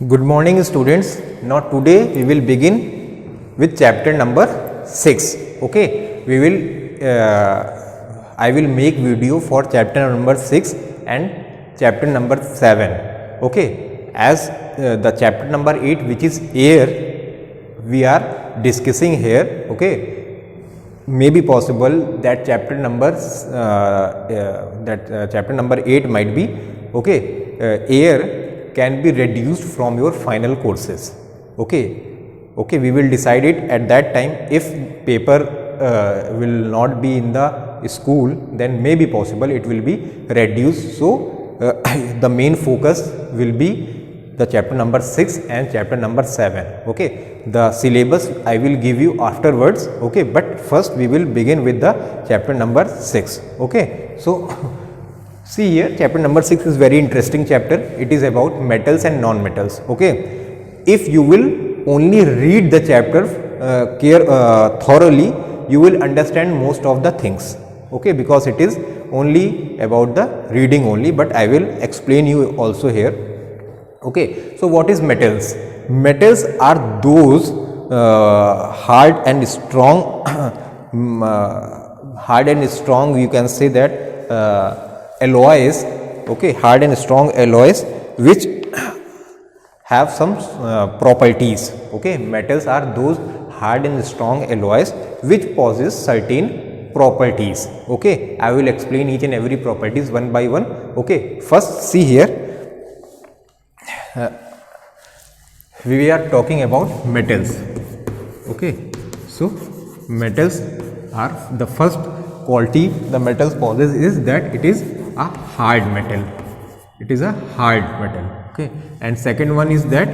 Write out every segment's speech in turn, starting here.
Good morning students. Now today we will begin with chapter number 6. Okay, we will I will make video for chapter number 6 and chapter number 7. Okay, as the chapter number 8, which is air, we are discussing here. Okay, may be possible that chapter number 8 might be air can be reduced from your final courses. Okay, we will decide it at that time. If paper will not be in the school, then may be possible it will be reduced. So the main focus will be the chapter number 6 and chapter number 7. Okay, the syllabus I will give you afterwards. Okay, but first we will begin with the chapter number 6. Okay, so see here, chapter number 6 is very interesting chapter. It is about metals and non-metals. Okay, if you will only read the chapter thoroughly, you will understand most of the things. Okay, because it is only about the reading only, but I will explain you also here. Okay, so what is metals? Metals are those hard and strong you can say that alloys, okay, hard and strong alloys which have some properties. Okay, metals are those hard and strong alloys which possess certain properties. Okay, I will explain each and every properties one by one. Okay, first see here, we are talking about metals. Okay, so metals are the first quality the metals possess is that it is a hard metal. It is a hard metal. Okay, and second one is that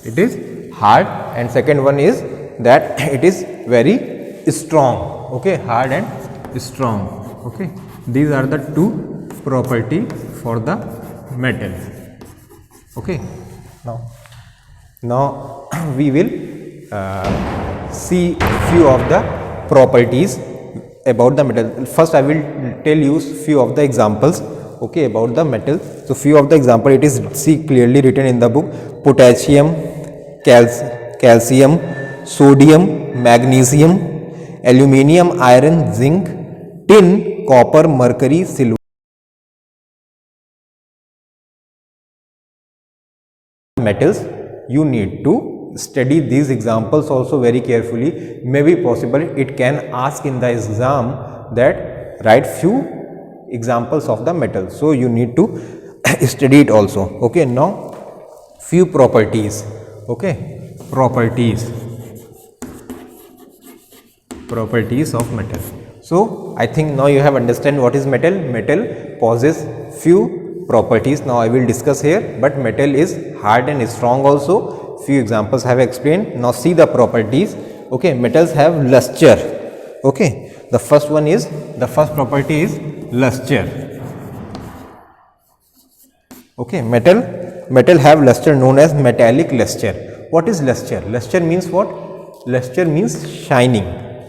it is hard, and second one is that it is very strong. Okay, hard and strong. Okay, these are the two property for the metal. Okay, now we will see few of the properties about the metal. First I will tell you few of the examples, okay, about the metal. So few of the example, it is see clearly written in the book: potassium, calcium, sodium, magnesium, aluminium, iron, zinc, tin, copper, mercury, silver. Metals, you need to study these examples also very carefully. May be possible it can ask in the exam that write few examples of the metal, so you need to study it also. Okay, now few properties. Okay, properties of metal. So I think now you have understand what is metal. Metal possess few properties. Now I will discuss here, but metal is hard and strong also. Few examples I have explained. Now see the properties. Okay, metals have luster. Okay, the first property is luster. Okay, metal have luster, known as metallic luster. What is luster? Luster means what? Luster means shining.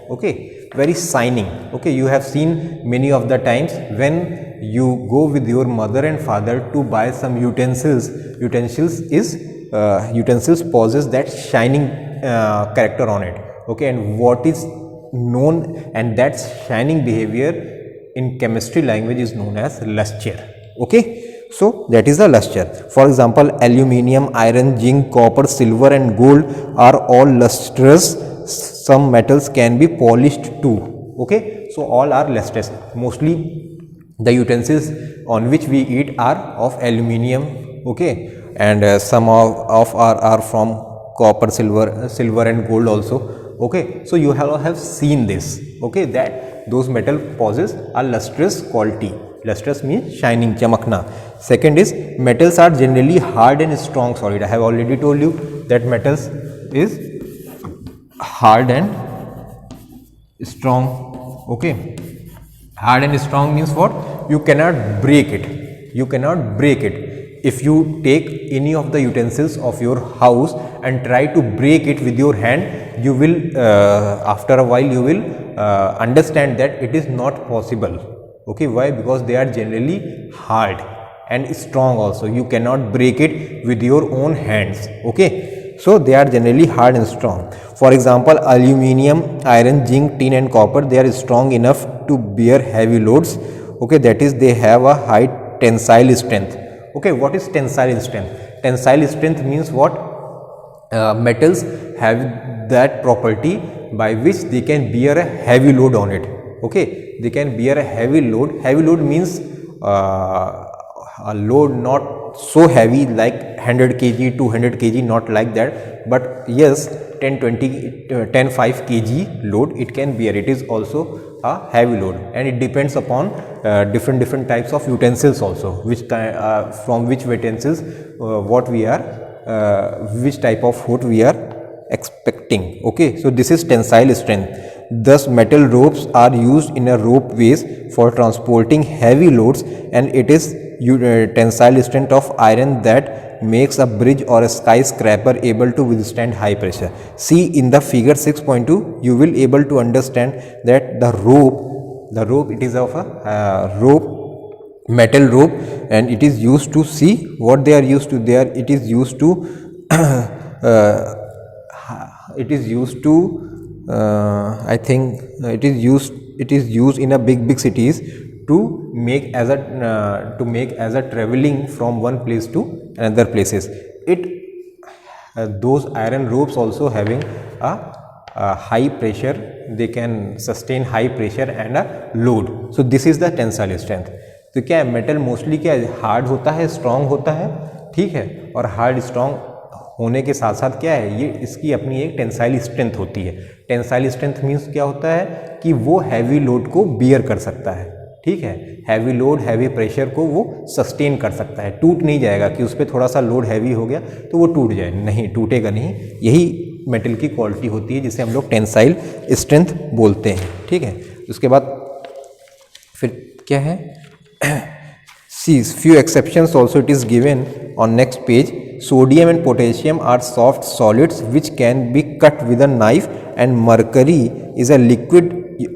Okay, very shining. Okay, you have seen many of the times when you go with your mother and father to buy some utensils possess that shining character on it. Okay, and what is known, and that shining behavior in chemistry language is known as luster. Okay, so that is the luster. For example, aluminium, iron, zinc, copper, silver and gold are all lustrous. Some metals can be polished too. Okay, so all are lustrous. Mostly the utensils on which we eat are of aluminium. Okay, and some of are from copper, silver and gold also. Okay, so you have seen this. Okay, that those metal possess a lustrous quality. Lustrous means shining, chamakna. Second is metals are generally hard and strong solid. I have already told you that metals is hard and strong. Okay, hard and strong means what? You cannot break it. You cannot break it. If you take any of the utensils of your house and try to break it with your hand, you will after a while you will understand that it is not possible. Okay, why? Because they are generally hard and strong also. You cannot break it with your own hands. Okay, so they are generally hard and strong. For example, aluminium, iron, zinc, tin and copper, they are strong enough to bear heavy loads. Okay, that is, they have a high tensile strength. Okay, what is tensile strength? Tensile strength means what? Metals have that property by which they can bear a heavy load on it. Okay, they can bear a heavy load. Heavy load means a load not so heavy like 100 kg, 200 kg, not like that, but yes, 10, 20, 10, 5 kg load it can bear. It is also a heavy load, and it depends upon different types of utensils also, which from which utensils what we are which type of food we are expecting. Okay, so this is tensile strength. Thus metal ropes are used in a rope ways for transporting heavy loads, and it is tensile strength of iron that makes a bridge or a skyscraper able to withstand high pressure. See in the figure 6.2 you will able to understand that the rope it is of a metal rope, and it is used to, see what they are used to there, it is used to I think it is used in a big cities to make as a traveling from one place to another places. Those iron ropes also having a high pressure, they can sustain high pressure and a load. So this is the tensile strength. तो क्या है, metal mostly क्या है, hard होता है, strong होता है, ठीक है, और हार्ड स्ट्रांग होने के साथ साथ क्या है, ये इसकी अपनी एक टेंसाइल स्ट्रेंथ होती है. टेंसाइल स्ट्रेंथ मीन्स क्या होता है कि वो हैवी लोड को बियर कर सकता है. ठीक है, हैवी लोड, हैवी प्रेशर को वो सस्टेन कर सकता है. टूट नहीं जाएगा कि उस पर थोड़ा सा लोड हैवी हो गया तो वो टूट जाए, नहीं, टूटेगा नहीं. यही मेटल की क्वालिटी होती है जिसे हम लोग टेंसाइल स्ट्रेंथ बोलते हैं. ठीक है, उसके बाद फिर क्या है, see few exceptions also it is given on next page. Sodium and potassium are soft solids which can be cut with a knife, and mercury is a liquid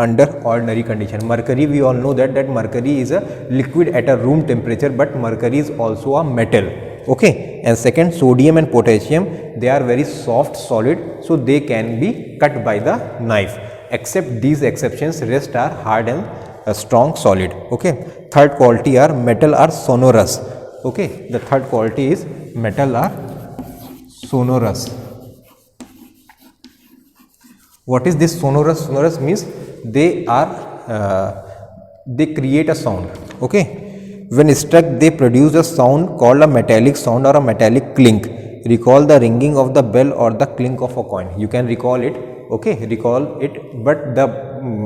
under ordinary condition. Mercury, we all know that mercury is a liquid at a room temperature, but mercury is also a metal. Okay, and second, sodium and potassium, they are very soft solid, so they can be cut by the knife. Except these exceptions, rest are hard and a strong solid. Okay, third quality are metal are sonorous. Okay, the third quality is metal are sonorous. What is this sonorous? Sonorous means they create a sound. Okay, when struck they produce a sound called a metallic sound or a metallic clink. Recall the ringing of the bell or the clink of a coin. You can recall it. Okay, recall it, but the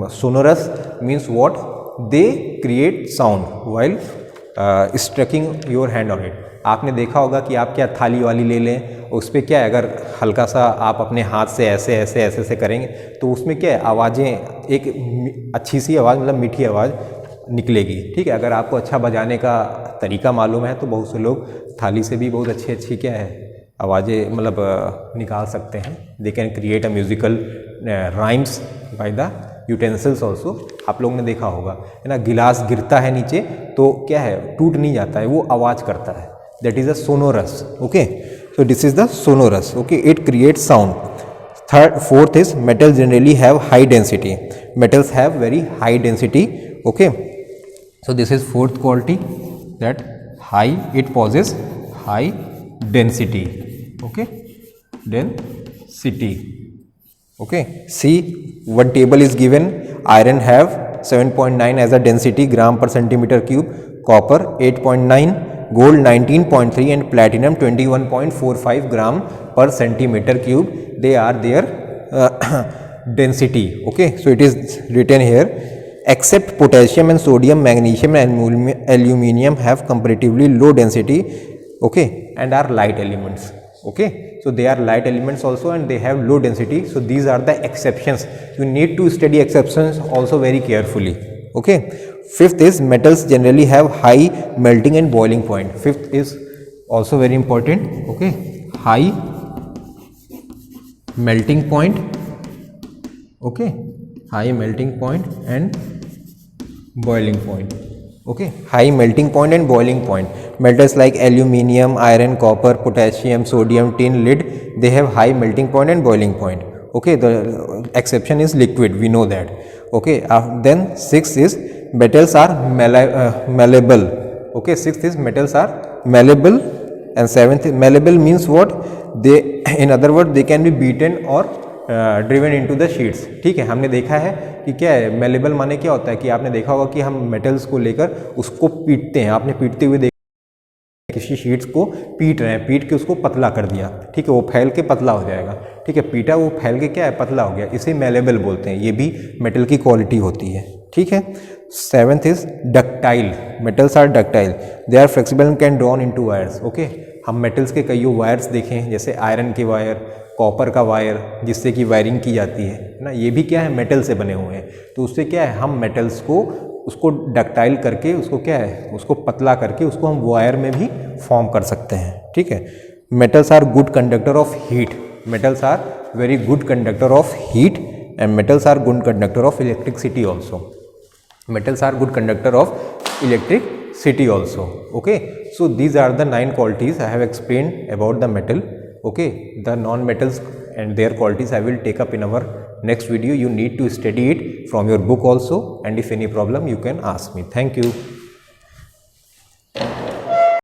sonorous means what? They create sound while striking your hand on it. आपने देखा होगा कि आप क्या थाली वाली ले लें, उस पर क्या है, अगर हल्का सा आप अपने हाथ से ऐसे ऐसे ऐसे ऐसे करेंगे तो उसमें क्या है, आवाज़ें, एक अच्छी सी आवाज़, मतलब मीठी आवाज़ निकलेगी. ठीक है, अगर आपको अच्छा बजाने का तरीका मालूम है तो बहुत से लोग थाली से भी बहुत अच्छी क्या है आवाज़ें मतलब निकाल सकते हैं. They can create a musical rhymes by the utensils also. आप लोगों ने देखा होगा, है ना, गिलास गिरता है नीचे तो क्या है, टूट नहीं जाता है, वो आवाज़ करता है. That is a sonorous. Okay, so this is the sonorous. Okay, it creates sound. Fourth is metals generally have high density. Metals have very high density. Okay, so this is fourth quality, that high, it possesses high density. Okay, density. Okay, see one table is given. Iron have 7.9 as a density gram per centimeter cube, copper 8.9, gold 19.3 and platinum 21.45 gram per centimeter cube. They are their density. Okay, so it is written here. Except potassium and sodium, magnesium and aluminium have comparatively low density. Okay, and are light elements. Okay, so they are light elements also and they have low density. So these are the exceptions. You need to study exceptions also very carefully. Okay, fifth is metals generally have high melting and boiling point. Fifth is also very important. Okay, high melting point. Okay, high melting point and boiling point. Okay, high melting point and boiling point. Metals like aluminium, iron, copper, potassium, sodium, tin, lead, they have high melting point and boiling point. Okay, the exception is liquid, we know that. Okay, then sixth is metals are malleable. Okay, sixth is metals are malleable, and seventh malleable means what? They, in other words, they can be beaten or driven into the sheets. ठीक है, हमने देखा है कि क्या है malleable माने क्या होता है कि आपने देखा होगा कि हम मेटल्स को लेकर उसको पीटते हैं. आपने पीटते हुए देखा किसी शीट्स को पीट रहे हैं, पीट के उसको पतला कर दिया. ठीक है, वो फैल के पतला हो जाएगा. ठीक है, पीटा वो फैल के क्या है पतला हो गया, इसे मेलेबल बोलते हैं. ये भी मेटल की क्वालिटी होती है. ठीक है. Seventh is ductile. Metals are ductile, they are flexible and can drawn into wires. Okay, हम मेटल्स के कई वायर्स देखें, जैसे आयरन के वायर, कॉपर का वायर, जिससे कि वायरिंग की जाती है ना, ये भी क्या है मेटल से बने हुए हैं. तो उससे क्या है हम मेटल्स को उसको डक्टाइल करके उसको क्या है उसको पतला करके उसको हम वायर में भी फॉर्म कर सकते हैं. ठीक है. Metals are good conductor of heat. Metals are very good conductor of heat and metals are good conductor of electricity also. Metals are good conductor of electricity also. Okay, so these are the 9 qualities I have explained about the metal. Okay, the non-metals and their qualities I will take up in our next video. You need to study it from your book also, and if any problem you can ask me. Thank you.